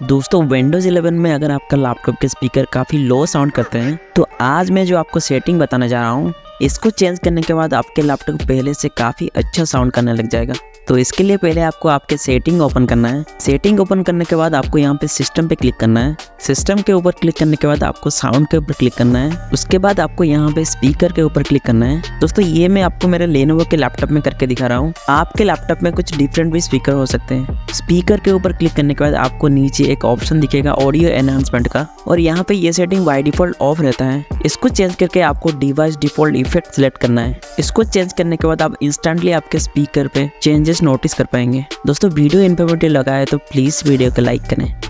दोस्तों विंडोज़ 11 में अगर आपका लैपटॉप के स्पीकर काफ़ी लो साउंड करते हैं तो आज मैं जो आपको सेटिंग बताने जा रहा हूँ इसको चेंज करने के बाद आपके लैपटॉप पहले से काफ़ी अच्छा साउंड करने लग जाएगा। तो इसके लिए पहले आपको आपके सेटिंग ओपन करना है। सेटिंग ओपन करने के बाद आपको यहाँ पे सिस्टम पे क्लिक करना है। सिस्टम के ऊपर क्लिक करने के बाद आपको साउंड के ऊपर क्लिक करना है। उसके बाद आपको यहाँ पे स्पीकर के ऊपर क्लिक करना है। दोस्तों ये मैं आपको मेरे लेनोवो के लैपटॉप में करके दिखा रहा हूँ। आपके लैपटॉप में कुछ डिफरेंट भी स्पीकर हो सकते हैं। स्पीकर के ऊपर क्लिक करने के बाद आपको नीचे एक ऑप्शन दिखेगा ऑडियो एनहांसमेंट का, और यहाँ पे ये सेटिंग बाय डिफॉल्ट ऑफ रहता है। इसको चेंज करके आपको डिवाइस डिफॉल्ट इफेक्ट सिलेक्ट करना है। इसको चेंज करने के बाद आप इंस्टेंटली आपके स्पीकर पे चेंजेस नोटिस कर पाएंगे। दोस्तों वीडियो इन्फॉर्मेटिव लगा है तो प्लीज वीडियो को लाइक करें।